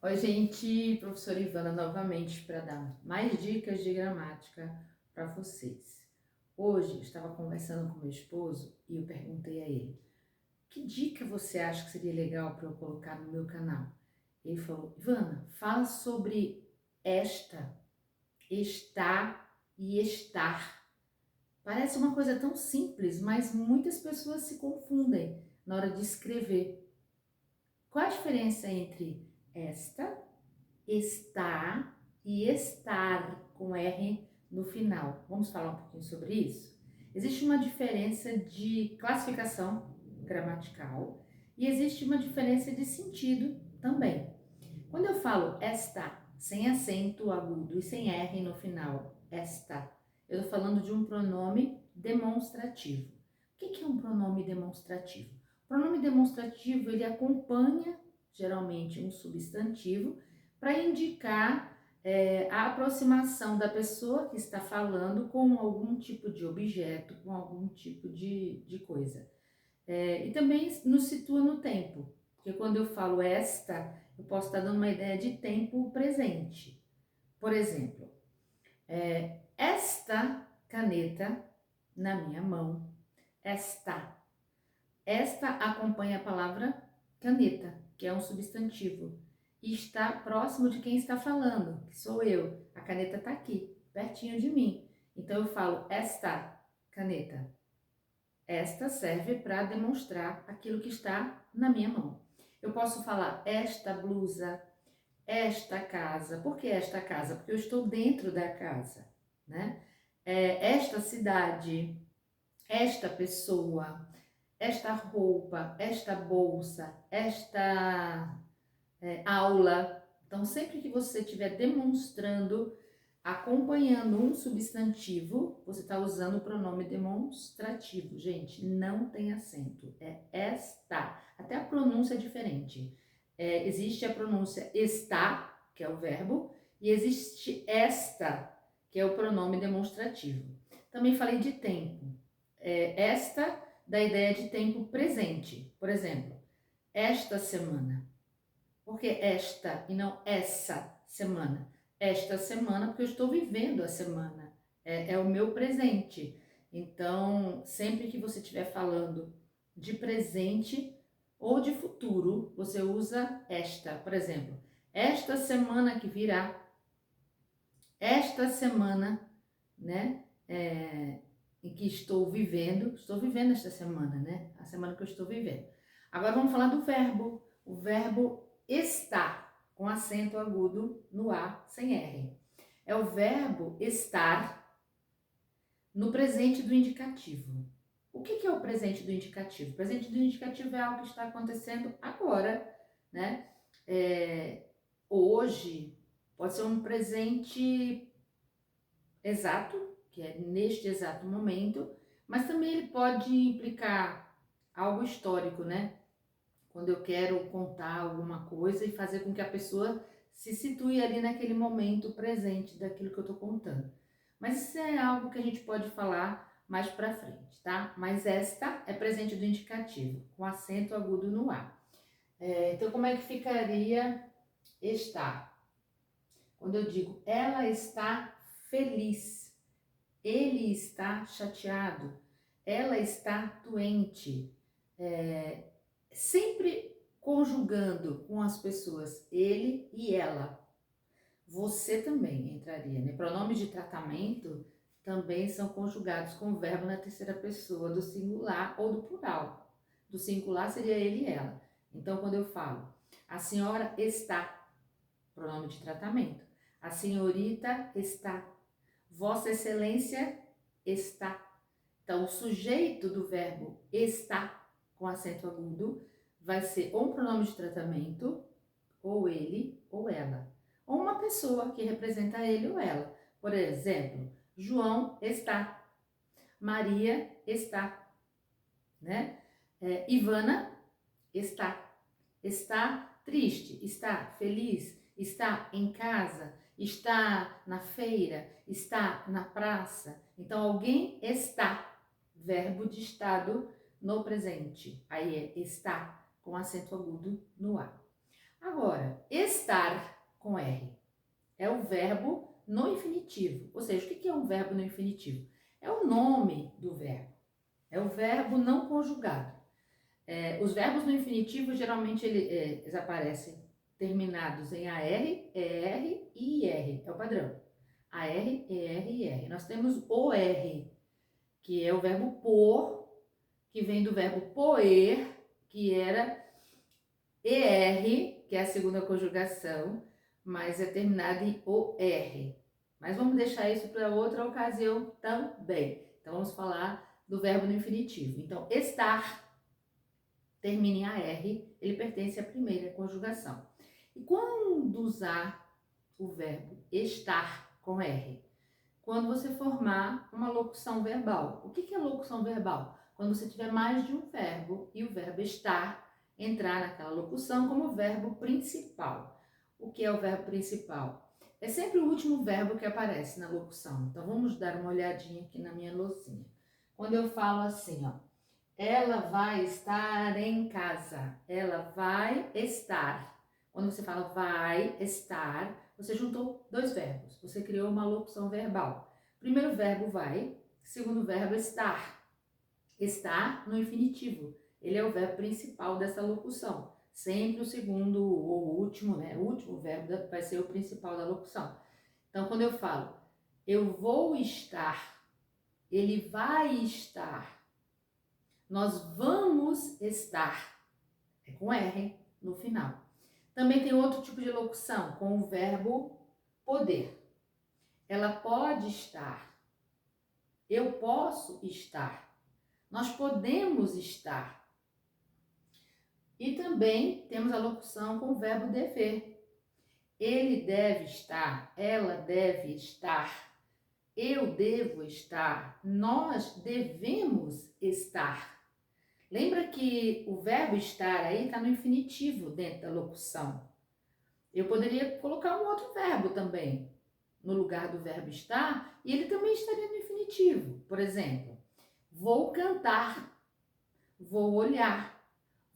Oi, gente, professora Ivana novamente para dar mais dicas de gramática para vocês. Hoje eu estava conversando com meu esposo e eu perguntei a ele: que dica você acha que seria legal para eu colocar no meu canal? Ele falou: Ivana, fala sobre esta, está e estar. Parece uma coisa tão simples, mas muitas pessoas se confundem na hora de escrever. Qual a diferença entre esta, está e estar com R no final? Vamos falar um pouquinho sobre isso? Existe uma diferença de classificação gramatical e existe uma diferença de sentido também. Quando eu falo esta, sem acento agudo e sem R no final, esta, eu estou falando de um pronome demonstrativo. O que é um pronome demonstrativo? O pronome demonstrativo, ele acompanha geralmente um substantivo para indicar a aproximação da pessoa que está falando com algum tipo de objeto, com algum tipo de coisa. E também nos situa no tempo, porque quando eu falo esta, eu posso estar dando uma ideia de tempo presente. Por exemplo, esta caneta na minha mão, esta. Esta acompanha a palavra caneta, que é um substantivo, e está próximo de quem está falando, que sou eu. A caneta está aqui, pertinho de mim. Então eu falo esta caneta. Esta serve para demonstrar aquilo que está na minha mão. Eu posso falar esta blusa, esta casa. Por que esta casa? Porque eu estou dentro da casa, né? Esta cidade, esta pessoa, esta roupa, esta bolsa, esta aula. Então, sempre que você estiver demonstrando, acompanhando um substantivo, você está usando o pronome demonstrativo. Gente, não tem acento, é esta. Até a pronúncia é diferente. Existe a pronúncia está, que é o verbo, e existe esta, que é o pronome demonstrativo. Também falei de tempo. Esta dá ideia de tempo presente. Por exemplo, esta semana. Por que esta e não essa semana? Esta semana, porque eu estou vivendo a semana. É o meu presente. Então, sempre que você estiver falando de presente ou de futuro, você usa esta. Por exemplo, esta semana que virá, esta semana, né? Em que estou vivendo esta semana, né? A semana que eu estou vivendo. Agora vamos falar do verbo. O verbo estar, com acento agudo no A, sem R. É o verbo estar no presente do indicativo. O que é o presente do indicativo? O presente do indicativo é algo que está acontecendo agora, né? Hoje, pode ser um presente exato, que é neste exato momento, mas também ele pode implicar algo histórico, né? Quando eu quero contar alguma coisa e fazer com que a pessoa se situe ali naquele momento presente daquilo que eu estou contando. Mas isso é algo que a gente pode falar mais para frente, tá? Mas esta é presente do indicativo, com acento agudo no A. Então, como é que ficaria está? Quando eu digo ela está feliz, ele está chateado, ela está doente, sempre conjugando com as pessoas ele e ela. Você também entraria, né? Pronomes de tratamento também são conjugados com o verbo na terceira pessoa do singular ou do plural. Do singular seria ele e ela. Então, quando eu falo, a senhora está, pronome de tratamento. A senhorita está. Vossa Excelência está. Então, o sujeito do verbo está, com acento agudo, vai ser ou um pronome de tratamento, ou ele ou ela. Ou uma pessoa que representa ele ou ela. Por exemplo, João está. Maria está. Né? Ivana está. Está triste, está feliz, está em casa, está na feira, está na praça. Então, alguém está, verbo de estado no presente. Aí é está, com acento agudo no A. Agora, estar com R é o verbo no infinitivo. Ou seja, o que é um verbo no infinitivo? É o nome do verbo. É o verbo não conjugado. Os verbos no infinitivo, geralmente, eles aparecem terminados em AR, ER e IR. É o padrão. AR, ER e IR. Nós temos OR, que é o verbo pôr, que vem do verbo poer, que era ER, que é a segunda conjugação, mas é terminado em OR. Mas vamos deixar isso para outra ocasião também. Então, vamos falar do verbo no infinitivo. Então, estar termina em AR, ele pertence à primeira conjugação. E quando usar o verbo estar com R? Quando você formar uma locução verbal. O que é locução verbal? Quando você tiver mais de um verbo e o verbo estar entrar naquela locução como verbo principal. O que é o verbo principal? É sempre o último verbo que aparece na locução. Então, vamos dar uma olhadinha aqui na minha lousinha. Quando eu falo assim, ó, ela vai estar em casa. Ela vai estar. Quando você fala vai estar, você juntou dois verbos. Você criou uma locução verbal. Primeiro verbo vai, segundo verbo estar. Estar no infinitivo. Ele é o verbo principal dessa locução. Sempre o segundo ou último, né? O último verbo vai ser o principal da locução. Então, quando eu falo, eu vou estar, ele vai estar, nós vamos estar, é com R no final. Também tem outro tipo de locução, com o verbo poder. Ela pode estar, eu posso estar, nós podemos estar. E também temos a locução com o verbo dever. Ele deve estar, ela deve estar, eu devo estar, nós devemos estar. Lembra que o verbo estar aí está no infinitivo dentro da locução. Eu poderia colocar um outro verbo também no lugar do verbo estar e ele também estaria no infinitivo. Por exemplo, vou cantar, vou olhar,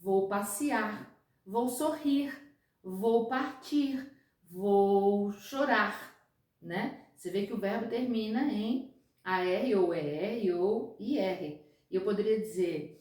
vou passear, vou sorrir, vou partir, vou chorar, né? Você vê que o verbo termina em AR ou ER ou IR. E eu poderia dizer,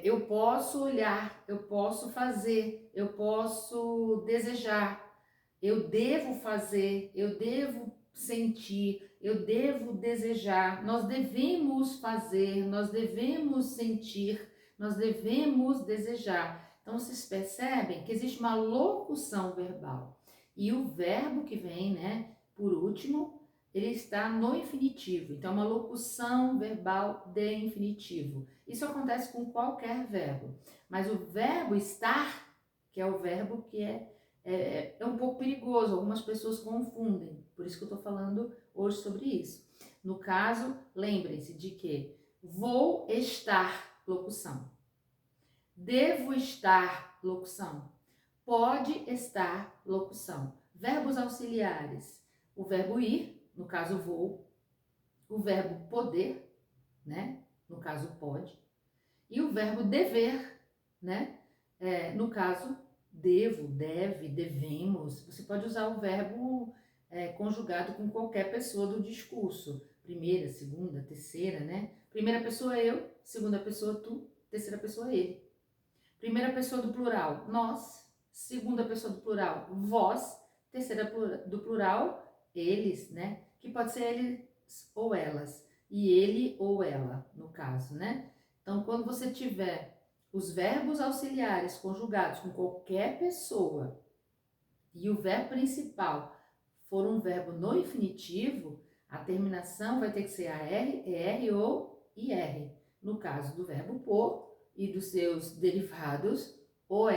eu posso olhar, eu posso fazer, eu posso desejar, eu devo fazer, eu devo sentir, eu devo desejar, nós devemos fazer, nós devemos sentir, nós devemos desejar. Então, vocês percebem que existe uma locução verbal. E o verbo que vem, né, por último, ele está no infinitivo. Então, uma locução verbal de infinitivo. Isso acontece com qualquer verbo. Mas o verbo estar, que é o verbo que é um pouco perigoso, algumas pessoas confundem. Por isso que eu estou falando hoje sobre isso. No caso, lembrem-se de que vou estar, locução. Devo estar, locução. Pode estar, locução. Verbos auxiliares. O verbo ir, no caso vou. O verbo poder, né? No caso pode. E o verbo dever, né? No caso devo, deve, devemos. Você pode usar o verbo conjugado com qualquer pessoa do discurso. Primeira, segunda, terceira, né? Primeira pessoa eu, segunda pessoa tu, terceira pessoa ele. Primeira pessoa do plural, nós. Segunda pessoa do plural, vós. Terceira do plural, eles, né? Que pode ser eles ou elas. E ele ou ela, no caso, né? Então, quando você tiver os verbos auxiliares conjugados com qualquer pessoa e o verbo principal for um verbo no infinitivo, a terminação vai ter que ser AR, ER ou IR. No caso do verbo pôr e dos seus derivados, OR.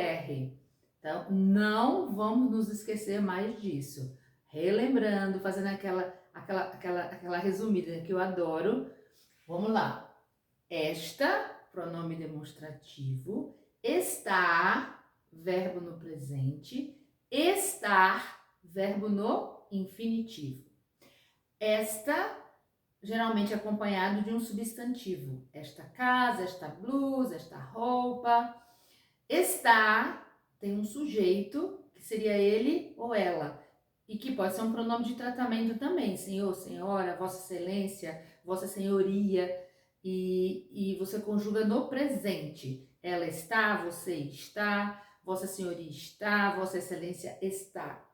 Então, não vamos nos esquecer mais disso. Relembrando, fazendo aquela resumida que eu adoro. Vamos lá. Esta, pronome demonstrativo, está, verbo no presente, estar, verbo no infinitivo. Esta, geralmente acompanhado de um substantivo. Esta casa, esta blusa, esta roupa. Está, tem um sujeito, que seria ele ou ela, e que pode ser um pronome de tratamento também, senhor, senhora, vossa excelência, vossa senhoria, e você conjuga no presente. Ela está, você está, vossa senhoria está, vossa excelência está.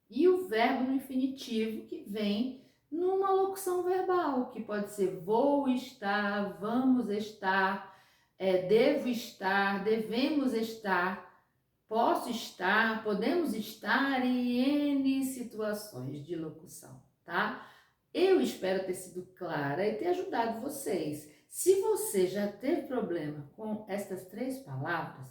E o verbo no infinitivo que vem numa locução verbal, que pode ser vou estar, vamos estar, devo estar, devemos estar, posso estar, podemos estar em N situações de locução, tá? Eu espero ter sido clara e ter ajudado vocês. Se você já teve problema com estas 3 palavras,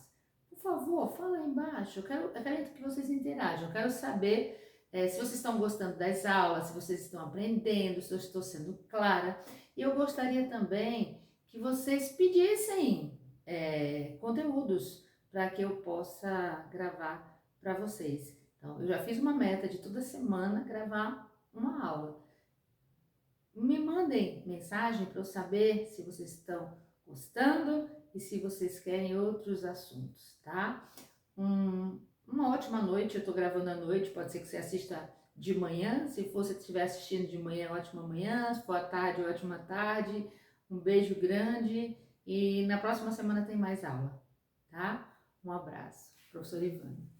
por favor, fala aí embaixo. Eu quero que vocês interajam. Eu quero saber se vocês estão gostando das aulas, se vocês estão aprendendo, se eu estou sendo clara. E eu gostaria também que vocês pedissem conteúdos para que eu possa gravar para vocês. Então, eu já fiz uma meta de toda semana gravar uma aula. Me mandem mensagem para eu saber se vocês estão gostando e se vocês querem outros assuntos, tá? Uma ótima noite, eu estou gravando à noite, pode ser que você assista de manhã, se você estiver assistindo de manhã, ótima manhã, se for à tarde, ótima tarde, um beijo grande e na próxima semana tem mais aula, tá? Um abraço, professor Ivana.